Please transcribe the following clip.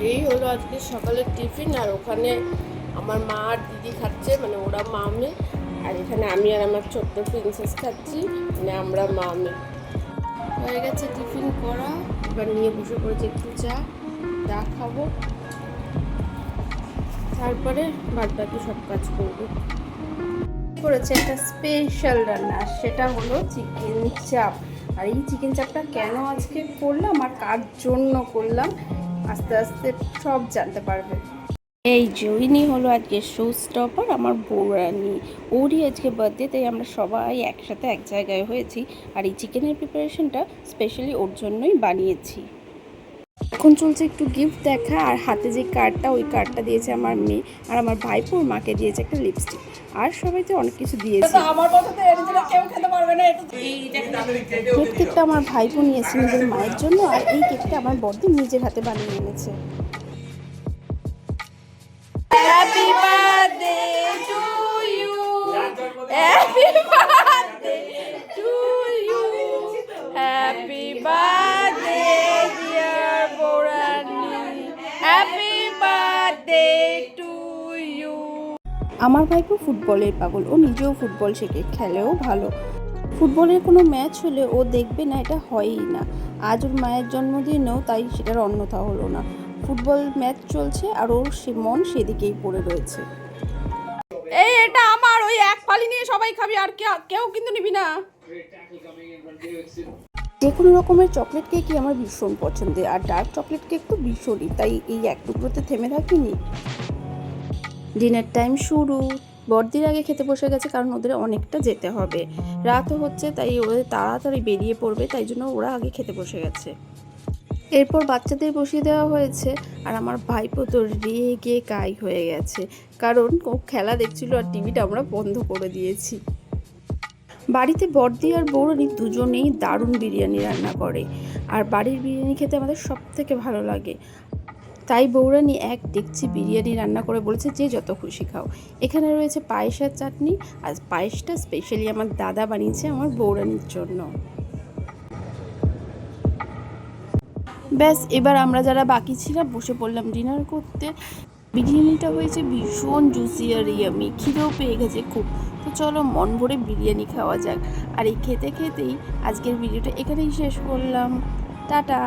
এই হলো আজকে সকালের টিফিন। আর ওখানে আমার মা আর দিদি খাচ্ছে, মানে ওরা মা মেয়ে। আর এখানে আমি আর আমার ছোট্ট প্রিন্সেস খাচ্ছি, মানে আমরা মা মেয়ে। হয়ে গেছে টিফিন করা, এবার নিয়ে বসে পড়েছে একটু চা খাবো, তারপরে বাদ বাকি সব কাজ করবো। করেছে একটা স্পেশাল রান্না, সেটা হলো চিকেন চাপ। আর এই চিকেন চাপটা কেন আজকে করলাম আর কার জন্য করলাম, আস্তে আস্তে সব জানতে পারবে। এই জয়িনী হলো আজকে শো স্টপার, আমার বউরানি। ওরই আজকে বার্থডে, তাই আমরা সবাই একসাথে এক জায়গায় হয়েছি। আর এই চিকেনের প্রিপারেশনটা স্পেশালি ওর জন্যই বানিয়েছি। এখন চলছে একটু গিফট দেখা, আর হাতে যে কার্ডটা, ওই কার্ডটা দিয়েছে আমার মেয়ে, আর আমার ভাইপোর মাকে দিয়েছে একটা লিপস্টিক, আর সবাই তো অনেক কিছু দিয়েছে। কেকটা আমার ভাইপো নিয়েছে নিজের মায়ের জন্য, আর এই কেকটা আমার বড়দি নিজের হাতে বানিয়ে এনেছে। Happy birthday to you, happy birthday to you, happy birthday dear বৌরানী, হ্যাপি বার্থডে টু ইউ। আমার ভাইপো ফুটবলের পাগল, ও নিজেও ফুটবল শেখে, খেলেও ভালো। ফুটবলের কোনো ম্যাচ হলে ও দেখবে না, এটা হয়ই না। আজ ওর মায়ের জন্মদিনেও তাই সেটার অন্যথা হলো না। ফুটবল ম্যাচ চলছে আর ওর সে মন সেদিকেই পড়ে রয়েছে। এই এটা আমার, ওই এক ফালি নিয়ে সবাই খাবি, আর কেউ কিন্তু নিবি না। যে কোনো রকমের চকলেট কেকই আমার ভীষণ পছন্দের, আর ডার্ক চকলেট কেক তো ভীষণই, তাই এই এক টুকরোতে থেমে থাকিনি। ডিনার টাইম শুরু। বড়দির আগে খেতে বসে গেছে, কারণ ওদের অনেকটা যেতে হবে, রাতও হচ্ছে, তাই ওদের তাড়াতাড়ি বেরিয়ে পড়বে, তাই জন্য ওরা আগে খেতে বসে গেছে। এরপর বাচ্চাদের বসিয়ে দেওয়া হয়েছে, আর আমার ভাইপো তো রেগে কাই হয়ে গেছে, কারণ ও খেলা দেখছিল আর টিভিটা আমরা বন্ধ করে দিয়েছি। বাড়িতে বড়দি আর বৌরানি দুজনেই দারুণ বিরিয়ানি রান্না করে, আর বাড়ির বিরিয়ানি খেতে আমাদের সব থেকে ভালো লাগে। তাই বৌরানি এক ডেকচি বিরিয়ানি রান্না করে বলেছে যে যত খুশি খাও। এখানে রয়েছে পায়েসের চাটনি, আর পায়েসটা স্পেশালি আমার দাদা বানিয়েছে আমার বৌরানির জন্য। ব্যাস, এবার আমরা যারা বাকি ছিলাম বসে পড়লাম ডিনার করতে। বিরিয়ানিটা হয়েছে ভীষণ জুসি আর ইয়ামি, খিদেও পেয়ে গেছে খুব। তো চলো মন ভরে বিরিয়ানি খাওয়া যাক। আর এই খেতে খেতেই আজকের ভিডিওটা এখানেই শেষ করলাম। টাটা।